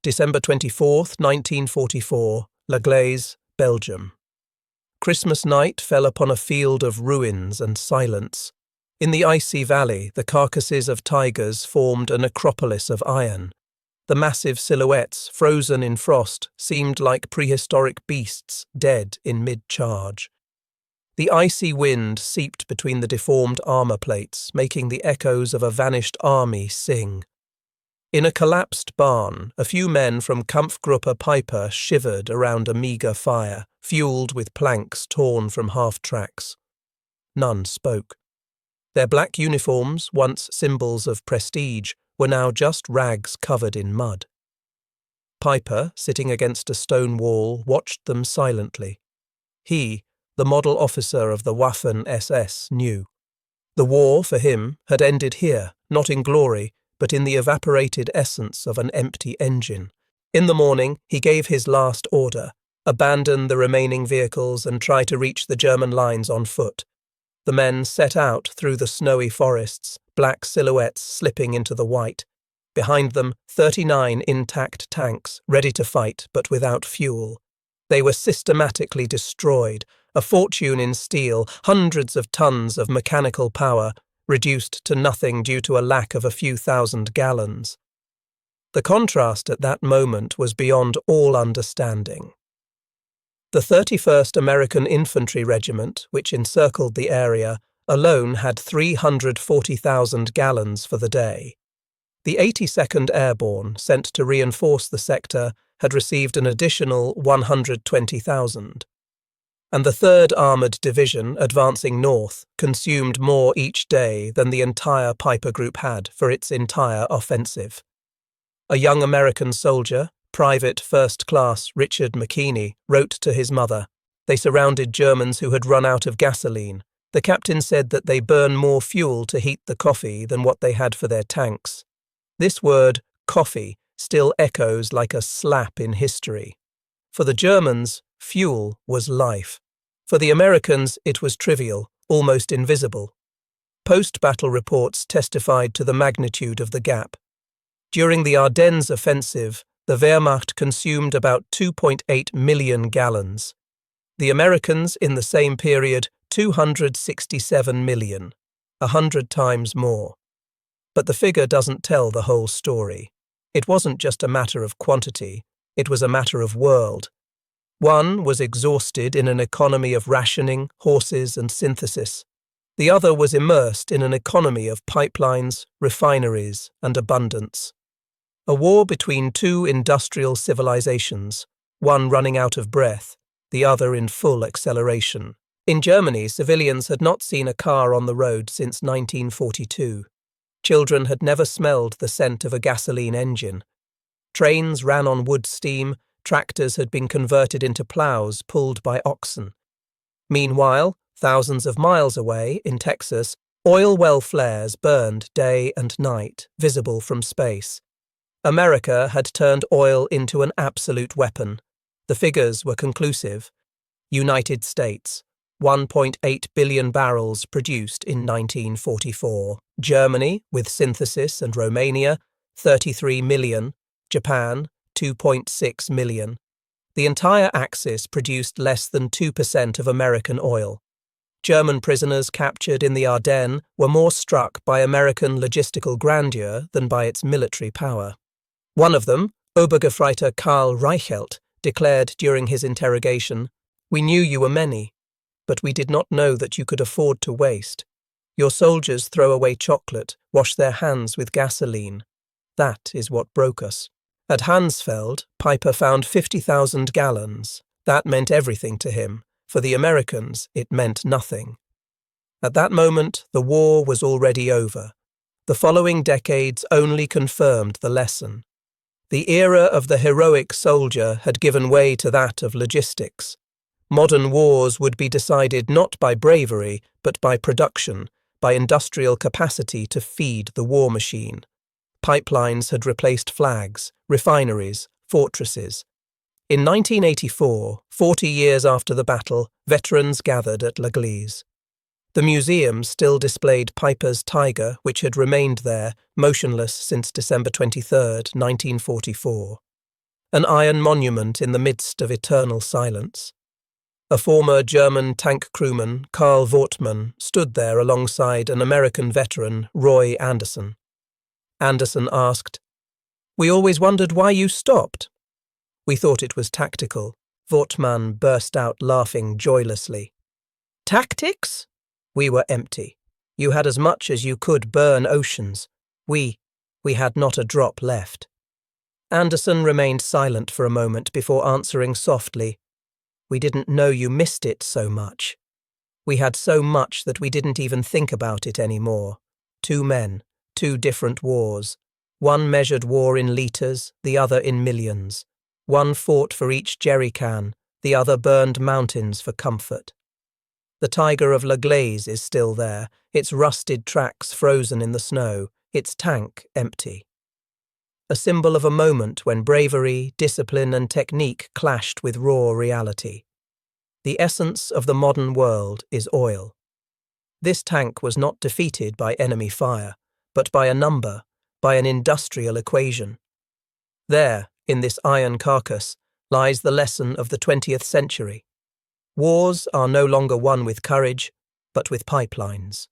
December 24th, 1944, La Glaise, Belgium. Christmas night fell upon a field of ruins and silence. In the icy valley, the carcasses of tigers formed a necropolis of iron. The massive silhouettes, frozen in frost, seemed like prehistoric beasts dead in mid-charge. The icy wind seeped between the deformed armor plates, making the echoes of a vanished army sing. In a collapsed barn, a few men from Kampfgruppe Peiper shivered around a meagre fire, fueled with planks torn from half-tracks. None spoke. Their black uniforms, once symbols of prestige, were now just rags covered in mud. Peiper, sitting against a stone wall, watched them silently. He, the model officer of the Waffen-SS, knew. The war, for him, had ended here, not in glory, but in the evaporated essence of an empty engine. In the morning, he gave his last order: abandon the remaining vehicles and try to reach the German lines on foot. The men set out through the snowy forests, black silhouettes slipping into the white. Behind them, 39 intact tanks, ready to fight but without fuel. They were systematically destroyed, a fortune in steel, hundreds of tons of mechanical power, reduced to nothing due to a lack of a few thousand gallons. The contrast at that moment was beyond all understanding. The 31st American Infantry Regiment, which encircled the area, alone had 340,000 gallons for the day. The 82nd Airborne, sent to reinforce the sector, had received an additional 120,000. And the 3rd Armoured Division, advancing north, consumed more each day than the entire Peiper Group had for its entire offensive. A young American soldier, Private First Class Richard McKinney, wrote to his mother. They surrounded Germans who had run out of gasoline. The captain said that they burn more fuel to heat the coffee than what they had for their tanks. This word, coffee, still echoes like a slap in history. For the Germans, fuel was life. For the Americans, it was trivial, almost invisible. Post-battle reports testified to the magnitude of the gap. During the Ardennes offensive, the Wehrmacht consumed about 2.8 million gallons. The Americans, in the same period, 267 million, 100 times more. But the figure doesn't tell the whole story. It wasn't just a matter of quantity, it was a matter of world. One was exhausted in an economy of rationing, horses, and synthesis. The other was immersed in an economy of pipelines, refineries, and abundance. A war between two industrial civilizations, one running out of breath, the other in full acceleration. In Germany, civilians had not seen a car on the road since 1942. Children had never smelled the scent of a gasoline engine. Trains ran on wood steam, tractors had been converted into plows pulled by oxen. Meanwhile, thousands of miles away, in Texas, oil well flares burned day and night, visible from space. America had turned oil into an absolute weapon. The figures were conclusive. United States, 1.8 billion barrels produced in 1944. Germany, with synthesis and Romania, 33 million. Japan, 2.6 million. The entire Axis produced less than 2% of American oil. German prisoners captured in the Ardennes were more struck by American logistical grandeur than by its military power. One of them, Obergefreiter Karl Reichelt, declared during his interrogation, "We knew you were many, but we did not know that you could afford to waste. Your soldiers throw away chocolate, wash their hands with gasoline. That is what broke us." At Hansfeld, Peiper found 50,000 gallons. That meant everything to him. For the Americans, it meant nothing. At that moment, the war was already over. The following decades only confirmed the lesson. The era of the heroic soldier had given way to that of logistics. Modern wars would be decided not by bravery, but by production, by industrial capacity to feed the war machine. Pipelines had replaced flags, refineries, fortresses. In 1984, 40 years after the battle, veterans gathered at La Glaise. The museum still displayed Peiper's Tiger, which had remained there, motionless since December 23, 1944. an iron monument in the midst of eternal silence. A former German tank crewman, Karl Wortmann, stood there alongside an American veteran, Roy Anderson. Anderson asked, "We always wondered why you stopped." "We thought it was tactical." Wortmann burst out laughing joylessly. "Tactics?" "We were empty. You had as much as you could burn oceans. We had not a drop left." Anderson remained silent for a moment before answering softly, "We didn't know you missed it so much. We had so much that we didn't even think about it anymore. 2 men, 2 different wars. One measured war in litres, the other in millions. One fought for each jerry can, the other burned mountains for comfort. The Tiger of Laglaise is still there, its rusted tracks frozen in the snow, its tank empty. A symbol of a moment when bravery, discipline and technique clashed with raw reality. The essence of the modern world is oil. This tank was not defeated by enemy fire, but by a number, by an industrial equation. There, in this iron carcass, lies the lesson of the 20th century. Wars are no longer won with courage, but with pipelines.